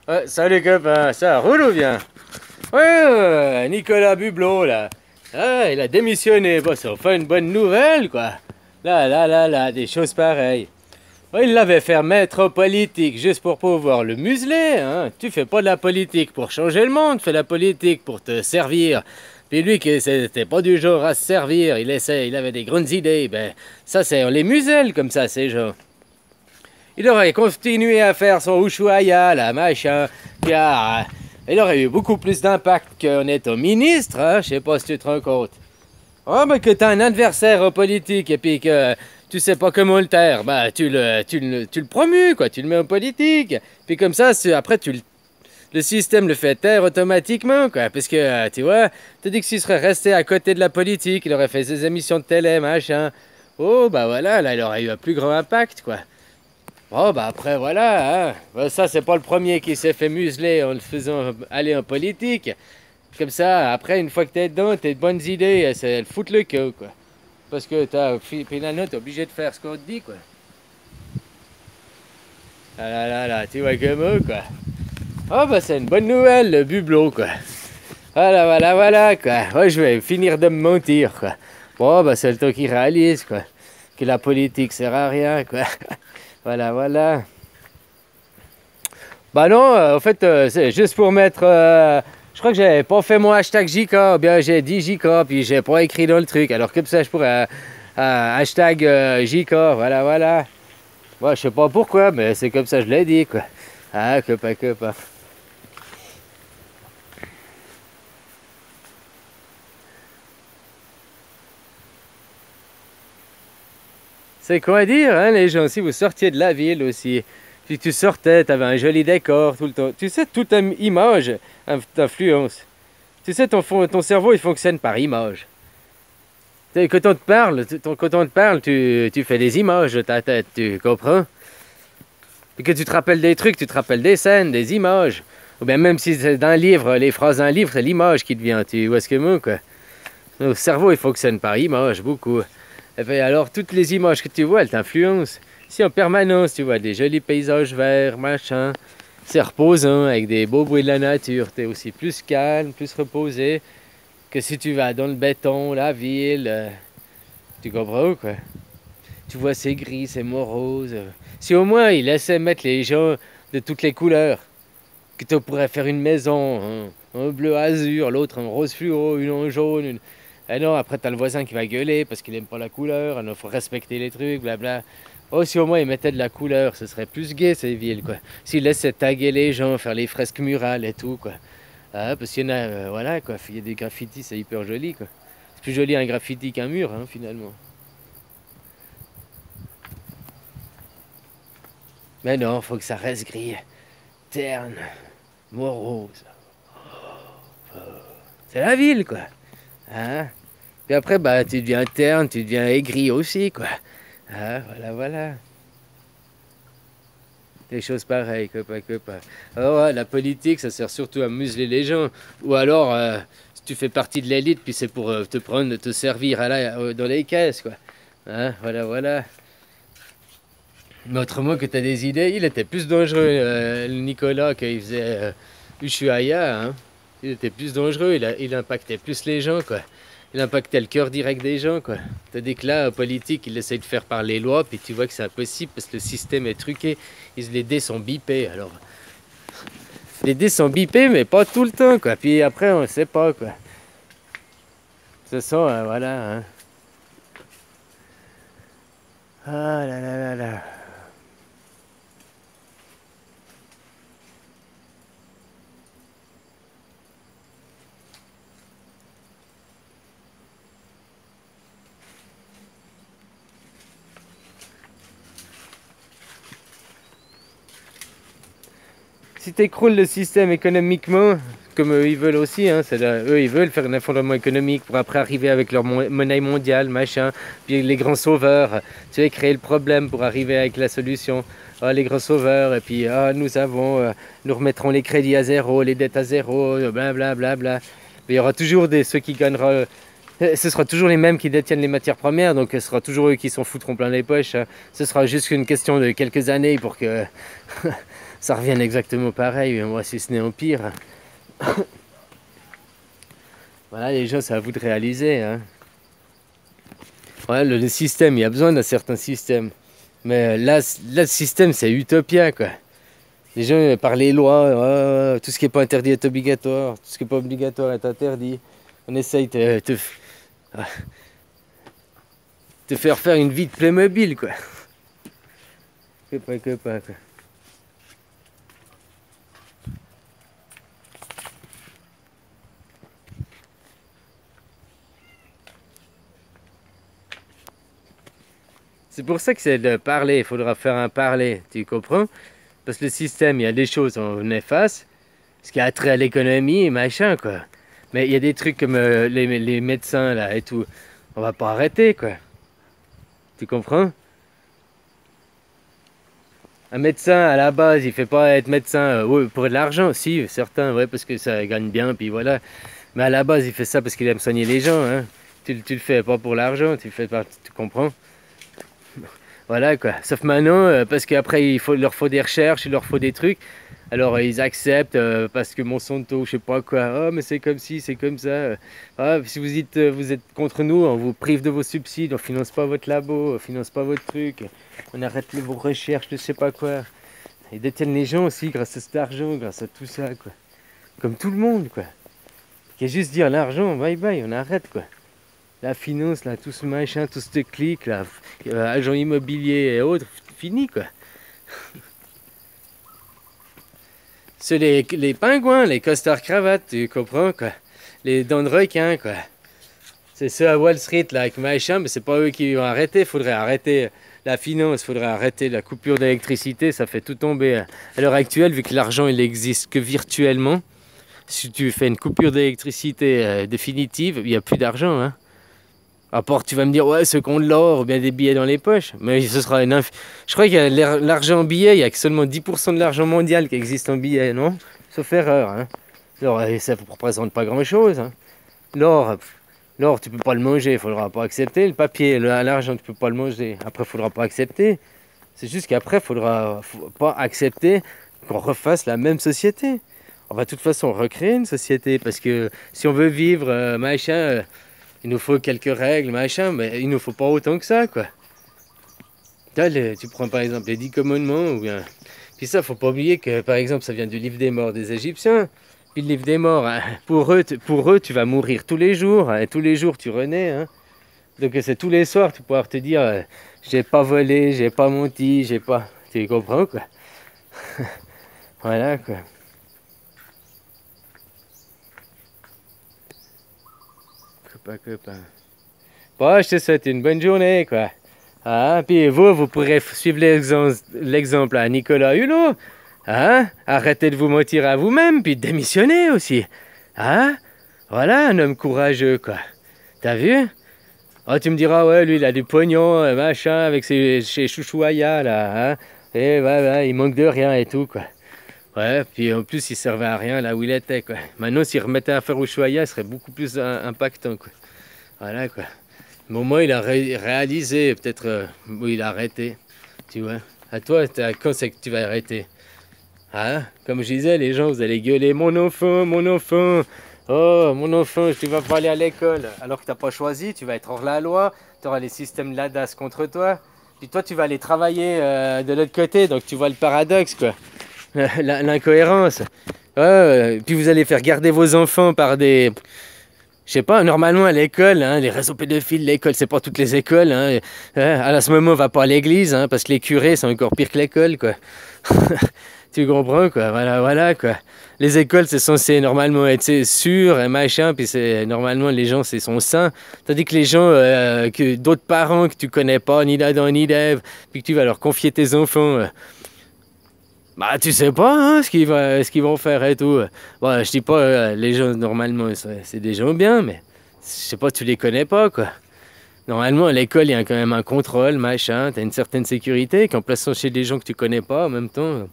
Ouais, salut copain, ça roule ou bien? Ouais, Nicolas Bublot là. Ah, il a démissionné, bon, c'est enfin une bonne nouvelle quoi. Là, des choses pareilles. Ouais, il l'avait fait maître politique juste pour pouvoir le museler, hein. Tu fais pas de la politique pour changer le monde, tu fais de la politique pour te servir. Puis lui qui c'était pas du genre à se servir, il avait des grandes idées, ben ça c'est on les muselle comme ça ces gens. Il aurait continué à faire son Ushuaïa, là, machin. Puis, il aurait eu beaucoup plus d'impact qu'en étant ministre, hein. Je sais pas si tu te rends compte. Oh, mais que t'as un adversaire politique et puis que tu sais pas comment le taire, bah tu le promues, quoi. Tu le mets en politique. Puis comme ça, après, le système le fait taire automatiquement, quoi. Parce que, tu vois, t'as dit que s'il serait resté à côté de la politique, il aurait fait ses émissions de télé, machin. Oh, bah voilà, là, il aurait eu un plus grand impact, quoi. Oh, bah après, voilà, hein. Bah, ça, c'est pas le premier qui s'est fait museler en le faisant aller en politique. Comme ça, après, une fois que t'es dedans, t'as de bonnes idées, c'est le foutre le queue, quoi. Parce que finalement, t'es obligé de faire ce qu'on te dit, quoi. Là, tu vois comme eux, quoi. Oh, bah c'est une bonne nouvelle, le bublo, quoi. Voilà, quoi. Ouais, je vais finir de me mentir, quoi. Bon, bah c'est le temps qu'ils réalisent, quoi. Que la politique sert à rien, quoi. Voilà. Bah non, en fait, c'est juste pour mettre. Je crois que j'avais pas fait mon hashtag JK, ou bien j'ai dit JK, puis j'ai pas écrit dans le truc. Alors comme ça, je pourrais hashtag JK, voilà. Moi, je sais pas pourquoi, mais c'est comme ça, je l'ai dit, quoi. Ah, que pas. C'est quoi dire, hein, les gens, si vous sortiez de la ville aussi, puis tu sortais, t'avais un joli décor tout le temps. Tu sais, toute image t'influence. Tu sais, ton cerveau, il fonctionne par image. Quand on te parle, tu fais des images de ta tête, tu comprends? Et que tu te rappelles des trucs, tu te rappelles des scènes, des images. Ou bien même si c'est dans un livre, les phrases d'un livre, c'est l'image qui te vient, tu vois ce que moi, quoi. Nos cerveau, il fonctionne par image, beaucoup. Et puis alors, toutes les images que tu vois, elles t'influencent. Si en permanence, tu vois des jolis paysages verts, machin, c'est reposant, avec des beaux bruits de la nature, t'es aussi plus calme, plus reposé que si tu vas dans le béton, la ville. Tu comprends, quoi? Tu vois, c'est gris, c'est morose. Si au moins ils laissaient mettre les gens de toutes les couleurs, que tu pourrais faire une maison, un bleu azur, l'autre en rose fluo, une en jaune. Eh non, après t'as le voisin qui va gueuler parce qu'il aime pas la couleur, alors faut respecter les trucs, blabla. Oh, si au moins ils mettaient de la couleur, ce serait plus gai ces villes, quoi. S'ils laissaient taguer les gens, faire les fresques murales et tout, quoi. Ah, parce qu'il y en a, voilà, quoi. Il y a des graffitis, c'est hyper joli, quoi. C'est plus joli un graffiti qu'un mur, hein, finalement. Mais non, faut que ça reste gris, terne, morose. C'est la ville, quoi. Hein? Puis après, bah, tu deviens terne, tu deviens aigri aussi, quoi. Ah, voilà. Des choses pareilles, copain. Alors, ouais, la politique, ça sert surtout à museler les gens. Ou alors, si tu fais partie de l'élite, puis c'est pour te prendre, te servir dans les caisses, quoi. Hein? Voilà. Mais autrement que t'as des idées, il était plus dangereux, le Nicolas, qu'il faisait Ushuaïa, hein. Il était plus dangereux, il impactait plus les gens, quoi. Il impactait le cœur direct des gens, quoi. Tandis que là, en politique, il essaie de faire par les lois, puis tu vois que c'est impossible parce que le système est truqué. Les dés sont bipés, alors. Les dés sont bipés, mais pas tout le temps, quoi. Puis après, on sait pas, quoi. Ce sont, voilà, hein. Ah là. Si tu écroules le système économiquement, comme eux ils veulent aussi, hein, eux ils veulent faire un effondrement économique pour après arriver avec leur monnaie mondiale, machin, puis les grands sauveurs, tu sais, créer le problème pour arriver avec la solution. Ah, les grands sauveurs, et puis nous remettrons les crédits à zéro, les dettes à zéro, blablabla. Mais il y aura toujours ceux qui gagneront. Ce sera toujours les mêmes qui détiennent les matières premières, donc ce sera toujours eux qui s'en foutront plein les poches, hein. Ce sera juste une question de quelques années pour que ça revient exactement pareil, moi si ce n'est en pire. Voilà, les gens, c'est à vous de réaliser, hein. Ouais, le système, il y a besoin d'un certain système. Mais là, le système, c'est utopia, quoi. Les gens, par les lois, tout ce qui n'est pas interdit est obligatoire, tout ce qui n'est pas obligatoire est interdit. On essaye de te faire faire une vie de Playmobil, quoi. Que pas, quoi. C'est pour ça que c'est de parler, il faudra faire un parler, tu comprends? Parce que le système, il y a des choses en néfastes, ce qui a trait à l'économie et machin, quoi. Mais il y a des trucs comme les médecins, là, et tout. On va pas arrêter, quoi. Tu comprends? Un médecin, à la base, il fait pas être médecin ouais, pour de l'argent, si, certains, ouais, parce que ça gagne bien, puis voilà. Mais à la base, il fait ça parce qu'il aime soigner les gens, hein. Tu le fais pas pour l'argent, tu le fais pas, tu comprends? Voilà, quoi. Sauf maintenant, parce qu'après, il leur faut des recherches, il leur faut des trucs. Alors, ils acceptent parce que Monsanto, je sais pas quoi. Oh, mais c'est comme ci, c'est comme ça. Ah, si vous êtes contre nous, on vous prive de vos subsides, on finance pas votre labo, on finance pas votre truc, on arrête vos recherches, je sais pas quoi. Ils détiennent les gens aussi grâce à cet argent, grâce à tout ça, quoi. Comme tout le monde, quoi. Qui est juste dire l'argent, bye bye, on arrête, quoi. La finance, là, tout ce machin, tout ce clic, là, agent immobilier et autres, fini, quoi. C'est les pingouins, les costards cravates, tu comprends, quoi. Les dents de requin, quoi. C'est ceux à Wall Street, là, avec machin, mais c'est pas eux qui vont arrêter. Faudrait arrêter la finance, faudrait arrêter la coupure d'électricité, ça fait tout tomber. À l'heure actuelle, vu que l'argent, il existe que virtuellement, si tu fais une coupure d'électricité définitive, il n'y a plus d'argent, hein. À part, tu vas me dire, ouais, ceux qui ont de l'or ou bien des billets dans les poches. Mais ce sera une je crois que l'argent en billets, il n'y a que seulement 10% de l'argent mondial qui existe en billets, non? Sauf erreur, hein. L'or, ça ne représente pas grand-chose, hein. L'or, tu peux pas le manger, il faudra pas accepter. Le papier, l'argent, tu peux pas le manger. Après, il faudra pas accepter. C'est juste qu'après, il faudra pas accepter qu'on refasse la même société. On va de toute façon recréer une société parce que si on veut vivre, machin... il nous faut quelques règles, machin, mais il nous faut pas autant que ça, quoi. Tu prends par exemple les 10 commandements, ou bien... Puis ça, faut pas oublier que, par exemple, ça vient du livre des morts des Égyptiens. Puis le livre des morts, hein, pour eux, tu vas mourir tous les jours, hein, et tous les jours, tu renais, hein. Donc c'est tous les soirs, tu vas pouvoir te dire, j'ai pas volé, j'ai pas menti, j'ai pas... Tu comprends, quoi. Voilà, quoi. Copain. Bon, je te souhaite une bonne journée, quoi. Ah, puis vous pourrez suivre l'exemple à Nicolas Hulot. Hein? Arrêtez de vous mentir à vous-même, puis démissionnez aussi. Hein? Voilà, un homme courageux, quoi. T'as vu? Oh, tu me diras, ouais, lui, il a du pognon, machin, avec ses chouchouaya, là, hein? Et ouais, il manque de rien et tout, quoi. Ouais, puis en plus, il servait à rien là où il était, quoi. Maintenant, s'il remettait à faire Ushuaïa, ce serait beaucoup plus impactant, quoi. Voilà, quoi. Mais au moins, il a réalisé, peut-être, il a arrêté, tu vois. À toi, quand c'est que tu vas arrêter? Hein? Comme je disais, les gens, vous allez gueuler, mon enfant, oh, mon enfant, tu vas pas aller à l'école. Alors que tu n'as pas choisi, tu vas être hors la loi, tu auras les systèmes LADAS contre toi. Puis toi, tu vas aller travailler de l'autre côté, donc tu vois le paradoxe, quoi. L'incohérence. Puis vous allez faire garder vos enfants par des... Je sais pas, normalement à l'école, hein, les réseaux pédophiles, l'école, c'est pas toutes les écoles. Hein. À ce moment, on va pas à l'église, hein, parce que les curés sont encore pire que l'école, quoi. Tu comprends, quoi. Voilà, quoi. Les écoles, c'est censé normalement être sûr et machin, puis c'est normalement les gens, sont sains. Tandis que les gens, que d'autres parents que tu connais pas, ni d'Adam ni d'Ève, puis que tu vas leur confier tes enfants... bah, tu sais pas, hein, ce qu'ils vont faire et tout. Bon, je dis pas, les gens, normalement, c'est des gens bien, mais je sais pas, tu les connais pas, quoi. Normalement, à l'école, il y a quand même un contrôle, machin, t'as une certaine sécurité, qu'en plaçant chez des gens que tu connais pas, en même temps,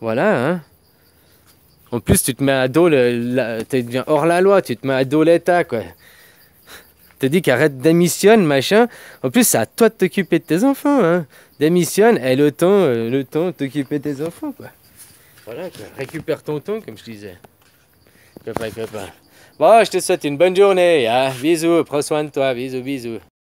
voilà, hein. En plus, tu te mets à dos, tu deviens hors la loi, tu te mets à dos l'État, quoi. Te dis qu'arrête, démissionne, machin. En plus, c'est à toi de t'occuper de tes enfants, hein. Démissionne, et le temps de t'occuper de tes enfants, quoi. Voilà, quoi. Récupère ton temps, comme je disais. Copain. Bon, je te souhaite une bonne journée. Hein. Bisous, prends soin de toi. Bisous, bisous.